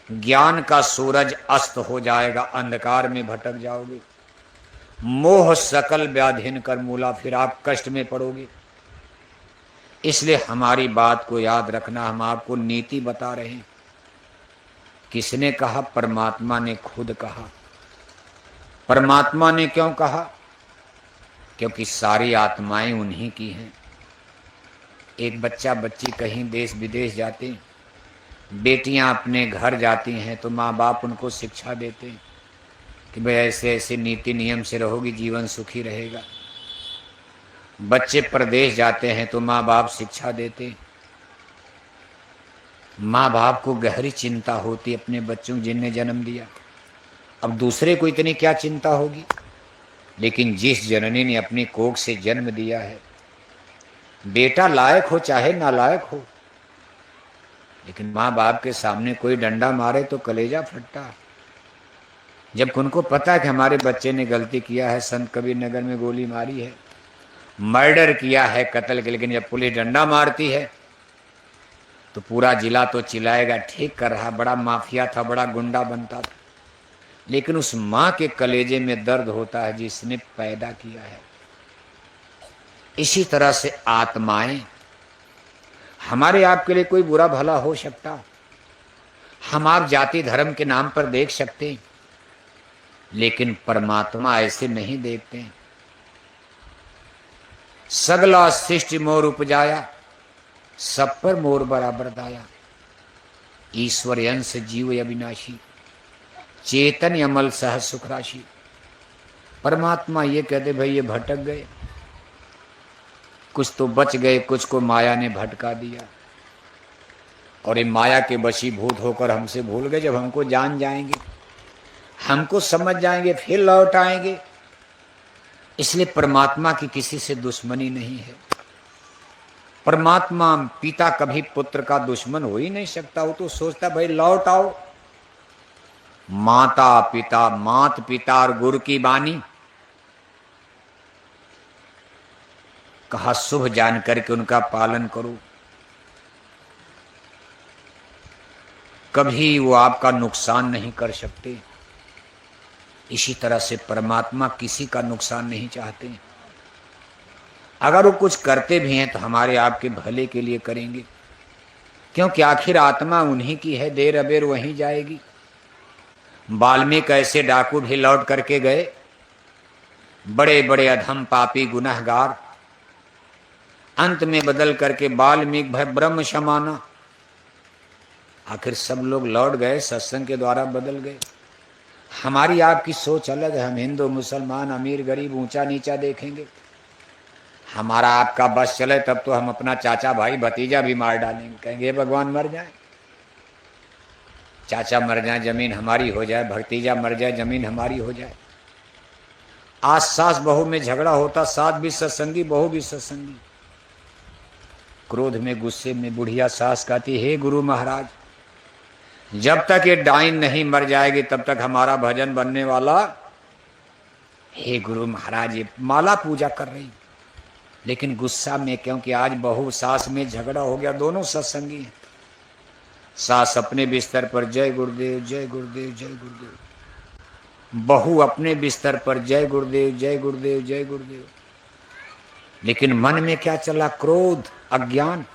ज्ञान का सूरज अस्त हो जाएगा, अंधकार में भटक जाओगे। मोह सकल व्याधिन कर मूला, फिर आप कष्ट में पड़ोगे। इसलिए हमारी बात को याद रखना, हम आपको नीति बता रहे हैं। किसने कहा? परमात्मा ने खुद कहा। परमात्मा ने क्यों कहा? क्योंकि सारी आत्माएं उन्हीं की हैं। एक बच्चा बच्ची कहीं देश विदेश जाते हैं, बेटियां अपने घर जाती हैं तो माँ बाप उनको शिक्षा देते हैं कि भाई ऐसे ऐसे नीति नियम से रहोगी, जीवन सुखी रहेगा। बच्चे प्रदेश जाते हैं तो माँ बाप शिक्षा देते हैं। माँ बाप को गहरी चिंता होती अपने बच्चों जिन्हें जन्म दिया। अब दूसरे को इतनी क्या चिंता होगी, लेकिन जिस जननी ने अपनी कोख से जन्म दिया है, बेटा लायक हो चाहे नालायक हो, लेकिन माँ बाप के सामने कोई डंडा मारे तो कलेजा फटता। जब उनको पता है कि हमारे बच्चे ने गलती किया है, संत कबीर नगर में गोली मारी है, मर्डर किया है, कत्ल के, लेकिन जब पुलिस डंडा मारती है तो पूरा जिला तो चिल्लाएगा ठीक कर रहा, बड़ा माफिया था, बड़ा गुंडा बनता था। लेकिन उस माँ के कलेजे में दर्द होता है जिसने पैदा किया है। इसी तरह से आत्माएं, हमारे आपके लिए कोई बुरा भला हो सकता, हम आप जाति धर्म के नाम पर देख सकते हैं, लेकिन परमात्मा ऐसे नहीं देखते हैं। सगला सृष्टि मोर उपजाया, सब पर मोर बराबर दाया। ईश्वर अंश जीव अविनाशी, चेतन अमल सहज सुख राशि। परमात्मा ये कहते भाई ये भटक गए, कुछ तो बच गए, कुछ को माया ने भटका दिया, और ये माया के वशीभूत होकर हमसे भूल गए। जब हमको जान जाएंगे, हमको समझ जाएंगे, फिर लौट आएंगे। इसलिए परमात्मा की किसी से दुश्मनी नहीं है। परमात्मा पिता कभी पुत्र का दुश्मन हो ही नहीं सकता। वो तो सोचता भाई लौट आओ। माता पिता, मात पिता और गुरु की बानी, कहा शुभ जान करके उनका पालन करो, कभी वो आपका नुकसान नहीं कर सकते। इसी तरह से परमात्मा किसी का नुकसान नहीं चाहते। अगर वो कुछ करते भी हैं तो हमारे आपके भले के लिए करेंगे, क्योंकि आखिर आत्मा उन्हीं की है, देर अबेर वहीं जाएगी। वाल्मीकि ऐसे डाकू भी लौट करके गए, बड़े बड़े अधम पापी गुनहगार, अंत में बदल करके वाल्मीकि भय ब्रह्म समाना। आखिर सब लोग लौट गए, सत्संग के द्वारा बदल गए। हमारी आपकी सोच अलग है। हम हिंदू मुसलमान, अमीर गरीब, ऊंचा नीचा देखेंगे। हमारा आपका बस चले तब तो हम अपना चाचा भाई भतीजा भी मार डालेंगे, कहेंगे भगवान मर जाए, चाचा मर जाए जमीन हमारी हो जाए, भतीजा मर जाए जमीन हमारी हो जाए। आज सास बहू में झगड़ा होता, सास भी सत्संगी बहू भी सत्संगी। क्रोध में गुस्से में बुढ़िया सास कहती हे गुरु महाराज, जब तक ये डाइन नहीं मर जाएगी तब तक हमारा भजन बनने वाला। हे गुरु महाराज, ये माला पूजा कर रही, लेकिन गुस्सा में, क्योंकि आज बहू सास में झगड़ा हो गया, दोनों सत्संगी हैं। सास अपने बिस्तर पर जय गुरुदेव जय गुरुदेव जय गुरुदेव, बहू अपने बिस्तर पर जय गुरुदेव जय गुरुदेव जय गुरुदेव। लेकिन मन में क्या चला? क्रोध, अज्ञान।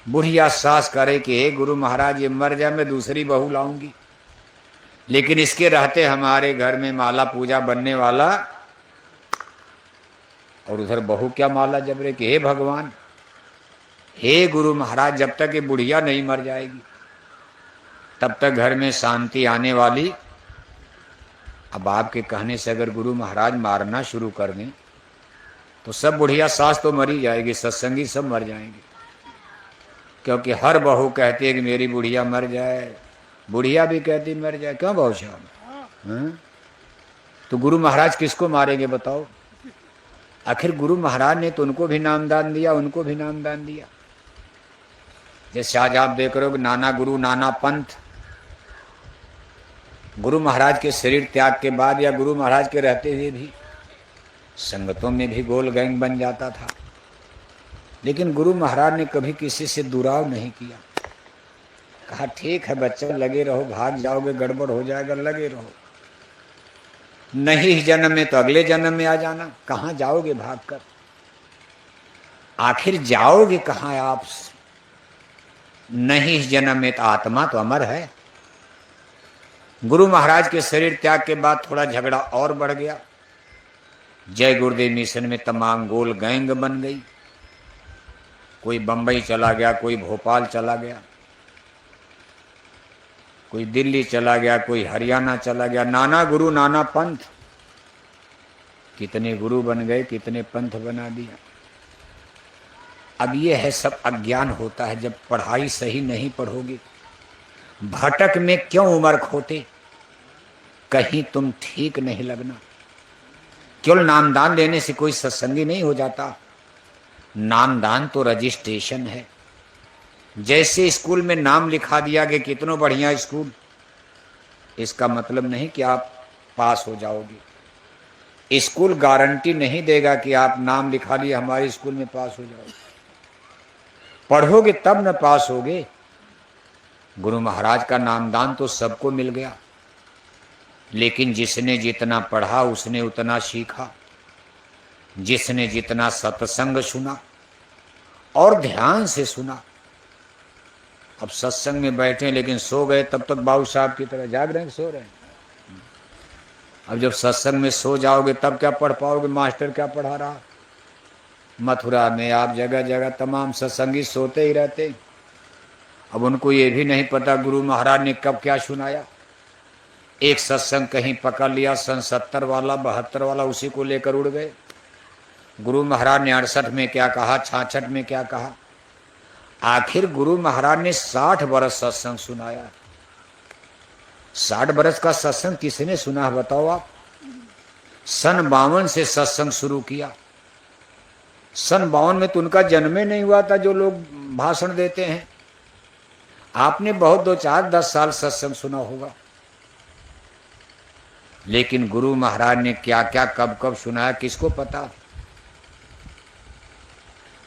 बुढ़िया सास करे कि हे गुरु महाराज ये मर जाए, मैं दूसरी बहू लाऊंगी, लेकिन इसके रहते हमारे घर में माला पूजा बनने वाला। और उधर बहू क्या माला जप रहे कि हे भगवान, हे गुरु महाराज, जब तक ये बुढ़िया नहीं मर जाएगी तब तक घर में शांति आने वाली। अब आपके कहने से अगर गुरु महाराज मारना शुरू कर दें तो सब बुढ़िया सास तो मरी जाएगी, सत्संगी सब मर जाएंगे, क्योंकि हर बहू कहती है कि मेरी बुढ़िया मर जाए, बुढ़िया भी कहती मर जाए। क्यों बहू साहब? तो गुरु महाराज किसको मारेंगे बताओ? आखिर गुरु महाराज ने तो उनको भी नामदान दिया, उनको भी नामदान दिया। जैसे आज आप देख रहे हो नाना गुरु नाना पंथ। गुरु महाराज के शरीर त्याग के बाद या गुरु महाराज के रहते हुए भी संगतों में भी गोल गैंग बन जाता था, लेकिन गुरु महाराज ने कभी किसी से दुराव नहीं किया, कहा ठीक है बच्चा, लगे रहो, भाग जाओगे गड़बड़ हो जाएगा, लगे रहो। नहीं इस जन्म में तो अगले जन्म में आ जाना। कहाँ जाओगे भागकर? आखिर जाओगे कहाँ आप? नहीं इस जन्म में तो आत्मा तो अमर है। गुरु महाराज के शरीर त्याग के बाद थोड़ा झगड़ा और बढ़ गया। जय गुरुदेव मिशन में तमाम गोल गैंग बन गई। कोई बंबई चला गया, कोई भोपाल चला गया, कोई दिल्ली चला गया, कोई हरियाणा चला गया। नाना गुरु नाना पंथ। कितने गुरु बन गए, कितने पंथ बना दिया। अब ये है सब अज्ञान होता है जब पढ़ाई सही नहीं पढ़ोगे। भटक में क्यों उम्र खोते, कहीं तुम ठीक नहीं लगना। केवल नामदान लेने से कोई सत्संगी नहीं हो जाता। नामदान तो रजिस्ट्रेशन है। जैसे स्कूल में नाम लिखा दिया कि कितना बढ़िया स्कूल, इसका मतलब नहीं कि आप पास हो जाओगे। स्कूल गारंटी नहीं देगा कि आप नाम लिखा लिए हमारे स्कूल में पास हो जाओगे। पढ़ोगे तब न पास होगे। गुरु महाराज का नामदान तो सबको मिल गया, लेकिन जिसने जितना पढ़ा उसने उतना सीखा। जिसने जितना सत्संग सुना और ध्यान से सुना। अब सत्संग में बैठे लेकिन सो गए, तब तक बाबू साहब की तरह जाग रहे हैं, सो रहे हैं। अब जब सत्संग में सो जाओगे तब क्या पढ़ पाओगे? मास्टर क्या पढ़ा रहा? मथुरा में आप जगह जगह तमाम सत्संगी सोते ही रहते। अब उनको ये भी नहीं पता गुरु महाराज ने कब क्या सुनाया। एक सत्संग कहीं पकड़ लिया, सन 70 वाला 72 वाला, उसी को लेकर उड़ गए। गुरु महाराज ने 68 में क्या कहा, 66 में क्या कहा। आखिर गुरु महाराज ने 60 बरस सत्संग सुनाया। 60 बरस का सत्संग किसने सुना है बताओ आप? सन 52 से सत्संग शुरू किया। सन 52 में तो उनका जन्म ही नहीं हुआ था जो लोग भाषण देते हैं। आपने बहुत 2 4 10 साल सत्संग सुना होगा, लेकिन गुरु महाराज ने क्या क्या कब कब सुनाया किसको पता।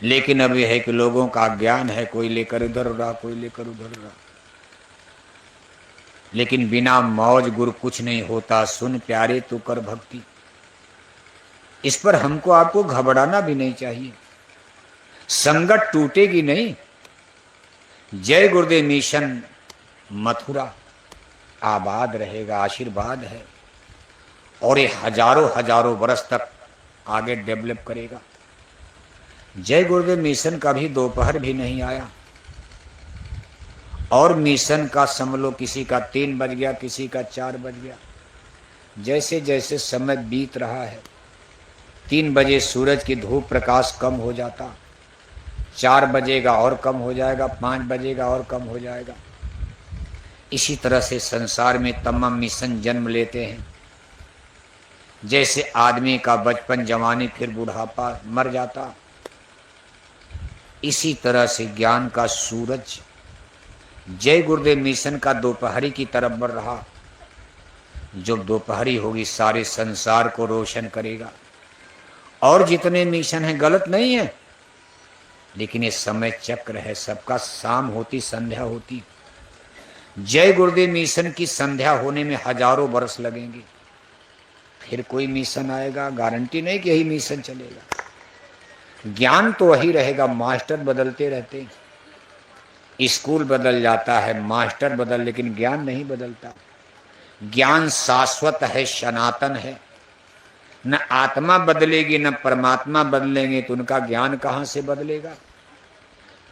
लेकिन अब यह है कि लोगों का ज्ञान है, कोई लेकर उधर रहा, कोई लेकर उधर रहा। लेकिन बिना मौज गुरु कुछ नहीं होता। सुन प्यारे तू कर भक्ति। इस पर हमको आपको घबराना भी नहीं चाहिए। संगत टूटेगी नहीं। जय गुरुदेव मिशन मथुरा आबाद रहेगा, आशीर्वाद है। और ये हजारों हजारों वर्ष तक आगे डेवलप करेगा। जय गुरुदेव मिशन का भी दोपहर भी नहीं आया। और मिशन का समझ लो किसी का 3 बज गया, किसी का 4 बज गया। जैसे जैसे समय बीत रहा है, 3 बजे सूरज की धूप प्रकाश कम हो जाता, 4 बजेगा और कम हो जाएगा, 5 बजेगा और कम हो जाएगा। इसी तरह से संसार में तमाम मिशन जन्म लेते हैं। जैसे आदमी का बचपन, जवानी, फिर बुढ़ापा, मर जाता, इसी तरह से ज्ञान का सूरज जय गुरुदेव मिशन का दोपहरी की तरफ बढ़ रहा। जब दोपहरी होगी सारे संसार को रोशन करेगा। और जितने मिशन हैं गलत नहीं है, लेकिन ये समय चक्र है सबका। शाम होती संध्या होती। जय गुरुदेव मिशन की संध्या होने में हजारों वर्ष लगेंगे। फिर कोई मिशन आएगा, गारंटी नहीं कि यही मिशन चलेगा। ज्ञान तो वही रहेगा। मास्टर बदलते रहते, स्कूल बदल जाता है, मास्टर बदल, लेकिन ज्ञान नहीं बदलता। ज्ञान शाश्वत है, सनातन है। न आत्मा बदलेगी न परमात्मा बदलेंगे तो उनका ज्ञान कहाँ से बदलेगा।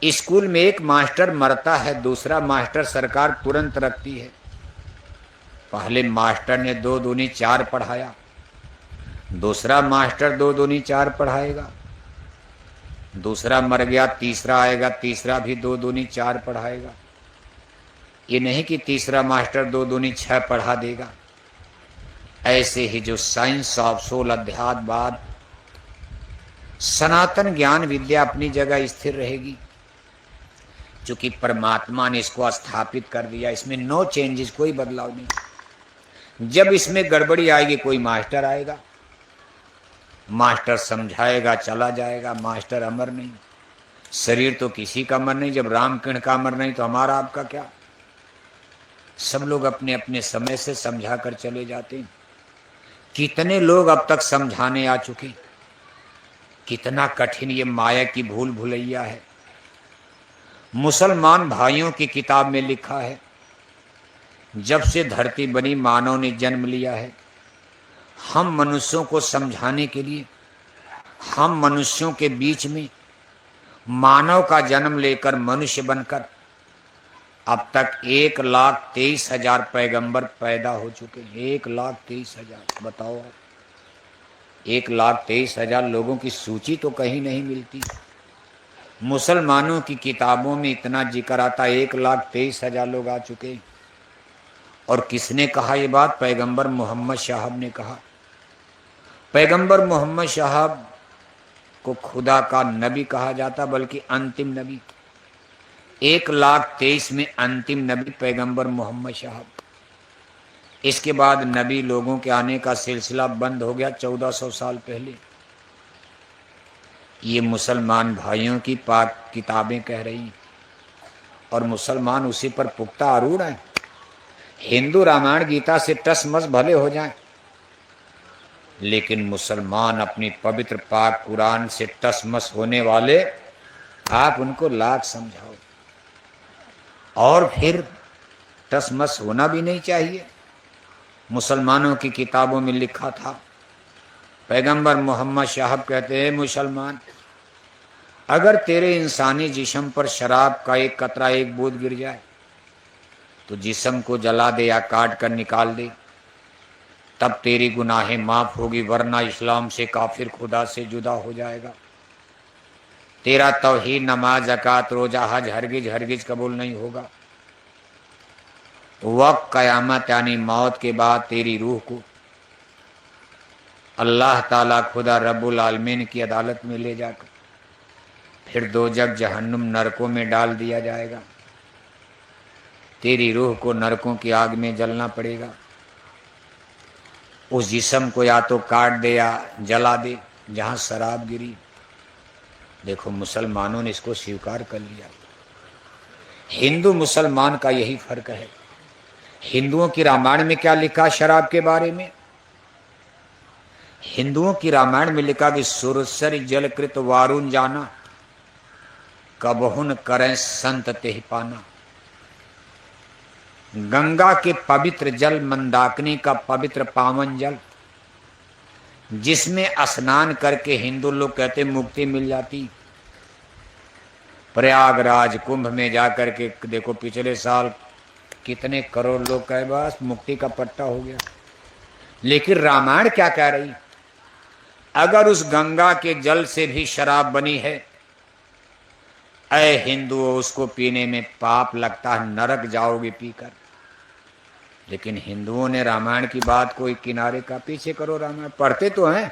स्कूल में एक मास्टर मरता है, दूसरा मास्टर सरकार तुरंत रखती है। पहले मास्टर ने 2 दूनी 4 पढ़ाया, दूसरा मास्टर 2 दूनी 4 पढ़ाएगा। दूसरा मर गया, तीसरा आएगा, तीसरा भी 2 दूनी 4 पढ़ाएगा। ये नहीं कि तीसरा मास्टर 2 दूनी 6 पढ़ा देगा। ऐसे ही जो साइंस ऑफ सोल अध्यात्म बाद सनातन ज्ञान विद्या अपनी जगह स्थिर रहेगी, क्योंकि परमात्मा ने इसको स्थापित कर दिया। इसमें नो चेंजेस, कोई बदलाव नहीं। जब इसमें गड़बड़ी आएगी कोई मास्टर आएगा, मास्टर समझाएगा, चला जाएगा। मास्टर अमर नहीं। शरीर तो किसी का अमर नहीं। जब रामकृष्ण का अमर नहीं तो हमारा आपका क्या। सब लोग अपने अपने समय से समझा कर चले जाते हैं। कितने लोग अब तक समझाने आ चुके, कितना कठिन ये माया की भूल भुलैया है। मुसलमान भाइयों की किताब में लिखा है, जब से धरती बनी मानव ने जन्म लिया है, हम मनुष्यों को समझाने के लिए, हम मनुष्यों के बीच में मानव का जन्म लेकर मनुष्य बनकर अब तक 1,23,000 पैगंबर पैदा हो चुके हैं। 1,23,000, बताओ आप, 1,23,000 लोगों की सूची तो कहीं नहीं मिलती। मुसलमानों की किताबों में इतना जिक्र आता, 1,23,000 लोग आ चुके। और किसने कहा ये बात? पैगंबर मोहम्मद साहब ने कहा। पैगंबर मोहम्मद साहब को खुदा का नबी कहा जाता, बल्कि अंतिम नबी। 1,23,000 में अंतिम नबी पैगंबर मोहम्मद साहब। इसके बाद नबी लोगों के आने का सिलसिला बंद हो गया 1400 साल पहले। ये मुसलमान भाइयों की पाक किताबें कह रही, और मुसलमान उसी पर पुख्ता आरूढ़ हैं। हिंदू रामायण गीता से टस मस भले हो जाएं, लेकिन मुसलमान अपनी पवित्र पाक कुरान से टस मस होने वाले, आप उनको लाख समझाओ। और फिर टस मस होना भी नहीं चाहिए। मुसलमानों की किताबों में लिखा था, पैगंबर मोहम्मद साहब कहते हैं, मुसलमान, अगर तेरे इंसानी जिस्म पर शराब का एक कतरा, एक बूंद गिर जाए तो जिस्म को जला दे या काट कर निकाल दे, तब तेरी गुनाहें माफ होगी, वरना इस्लाम से, काफिर, खुदा से जुदा हो जाएगा। तेरा तौहीद, नमाज, ज़कात, रोजा, हज हरगिज हरगिज कबूल नहीं होगा। वक्त क़यामत यानी मौत के बाद तेरी रूह को अल्लाह ताला खुदा रब्बुल आलमीन की अदालत में ले जाकर फिर दोजख, जहन्नुम, नरकों में डाल दिया जाएगा। तेरी रूह को नरकों की आग में जलना पड़ेगा। उस जिस्म को या तो काट दे या जला दे जहाँ शराब गिरी। देखो, मुसलमानों ने इसको स्वीकार कर लिया। हिंदू मुसलमान का यही फर्क है। हिंदुओं की रामायण में क्या लिखा शराब के बारे में? हिंदुओं की रामायण में लिखा कि सुरसर जलकृत वारुण जाना, कबहुन करें संत तेह पाना। गंगा के पवित्र जल, मंदाकिनी का पवित्र पावन जल, जिसमें स्नान करके हिंदू लोग कहते मुक्ति मिल जाती। प्रयागराज कुंभ में जाकर के देखो, पिछले साल कितने करोड़ लोग कहे बस मुक्ति का पट्टा हो गया। लेकिन रामायण क्या कह रही? अगर उस गंगा के जल से भी शराब बनी है, ऐ हिंदुओं, उसको पीने में पाप लगता है, नरक जाओगे पीकर। लेकिन हिंदुओं ने रामायण की बात कोई किनारे का, पीछे करो, रामायण पढ़ते तो हैं।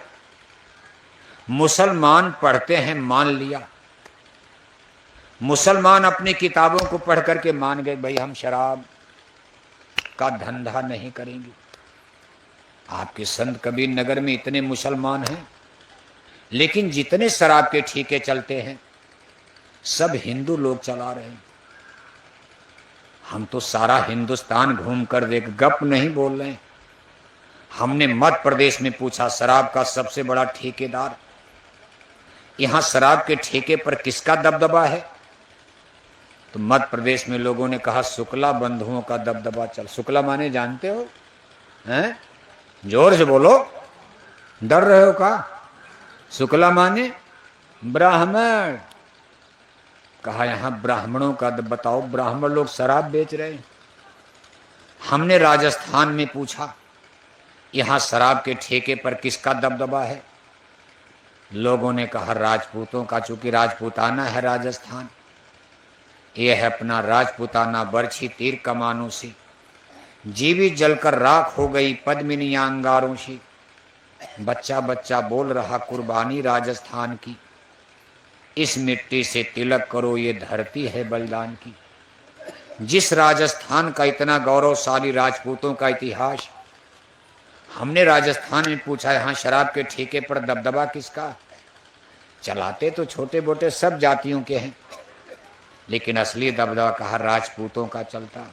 मुसलमान पढ़ते हैं, मान लिया। मुसलमान अपनी किताबों को पढ़ करके मान गए, भाई हम शराब का धंधा नहीं करेंगे। आपके संत कबीर नगर में इतने मुसलमान हैं, लेकिन जितने शराब के ठीके चलते हैं सब हिंदू लोग चला रहे हैं। हम तो सारा हिंदुस्तान घूम कर देख, गप नहीं बोल रहे हैं। हमने मध्य प्रदेश में पूछा, शराब का सबसे बड़ा ठेकेदार, यहां शराब के ठेके पर किसका दबदबा है? तो मध्य प्रदेश में लोगों ने कहा, शुक्ला बंधुओं का दबदबा चल। शुक्ला माने जानते हो? हैं? जोर से बोलो, डर रहे हो का? शुक्ला माने ब्राह्मण। कहा यहां ब्राह्मणों का बताओ, ब्राह्मण लोग शराब बेच रहे हैं। हमने राजस्थान में पूछा, यहां शराब के ठेके पर किसका दबदबा है? लोगों ने कहा राजपूतों का, चूंकि राजपूताना है राजस्थान। यह है अपना राजपूताना, बरछी तीर कमानों से जीवित जलकर राख हो गई पद्मिनियां अंगारों से। बच्चा बच्चा बोल रहा कुर्बानी राजस्थान की, इस मिट्टी से तिलक करो, ये धरती है बलिदान की। जिस राजस्थान का इतना गौरवशाली राजपूतों का इतिहास, हमने राजस्थान में पूछा, यहाँ शराब के ठेके पर दबदबा किसका? चलाते तो छोटे मोटे सब जातियों के हैं, लेकिन असली दबदबा कहा राजपूतों का चलता।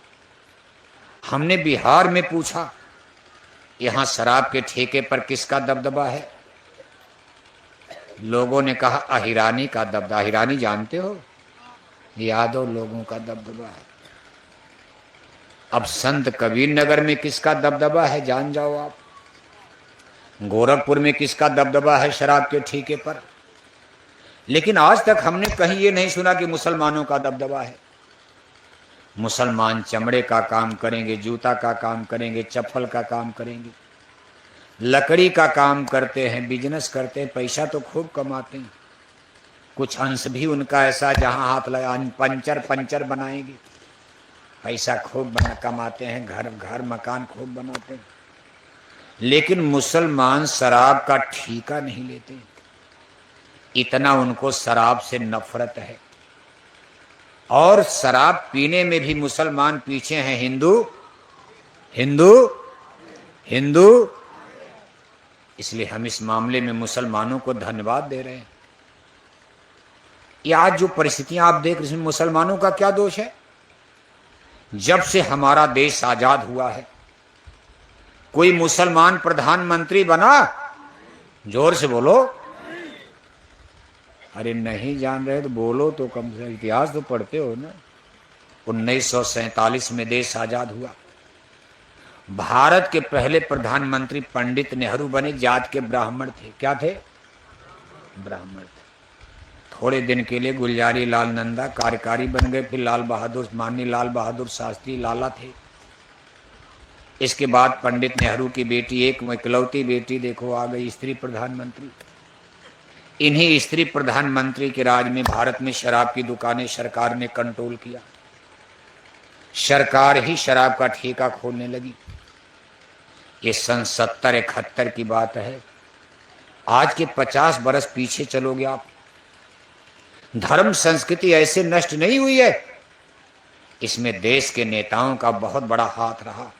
हमने बिहार में पूछा, यहां शराब के ठेके पर किसका दबदबा है? लोगों ने कहा अहिरानी का दबदबा। अहिरानी जानते हो? यादव लोगों का दबदबा है। अब संत कबीर नगर में किसका दबदबा है, जान जाओ आप। गोरखपुर में किसका दबदबा है शराब के ठेके पर? लेकिन आज तक हमने कहीं ये नहीं सुना कि मुसलमानों का दबदबा है। मुसलमान चमड़े का काम करेंगे, जूता का काम करेंगे, चप्पल का काम करेंगे, लकड़ी का काम करते हैं, बिजनेस करते हैं, पैसा तो खूब कमाते हैं। कुछ अंश भी उनका ऐसा जहां हाथ लगा पंचर बनाएंगे, पैसा खूब कमाते हैं, घर मकान खूब बनाते हैं। लेकिन मुसलमान शराब का ठेका नहीं लेते, इतना उनको शराब से नफरत है। और शराब पीने में भी मुसलमान पीछे हैं। हिंदू हिंदू हिंदू। इसलिए हम इस मामले में मुसलमानों को धन्यवाद दे रहे हैं। ये आज जो परिस्थितियां आप देख रहे हैं, मुसलमानों का क्या दोष है? जब से हमारा देश आजाद हुआ है, कोई मुसलमान प्रधानमंत्री बना? जोर से बोलो। अरे नहीं जान रहे तो बोलो तो, कम से इतिहास तो पढ़ते हो ना। 1947 में देश आजाद हुआ। भारत के पहले प्रधानमंत्री पंडित नेहरू बने, जात के ब्राह्मण थे। क्या थे? ब्राह्मण थे। थोड़े दिन के लिए गुलजारी लाल नंदा कार्यकारी बन गए, फिर माननीय लाल बहादुर शास्त्री लाला थे। इसके बाद पंडित नेहरू की बेटी, एक इकलौती बेटी देखो आ गई, स्त्री प्रधानमंत्री। इन्हीं स्त्री प्रधानमंत्री के राज में भारत में शराब की दुकानें सरकार ने कंट्रोल किया। सरकार ही शराब का ठेका खोलने लगी। ये सन 70-71 की बात है। आज के 50 बरस पीछे चलोगे आप, धर्म संस्कृति ऐसे नष्ट नहीं हुई है। इसमें देश के नेताओं का बहुत बड़ा हाथ रहा।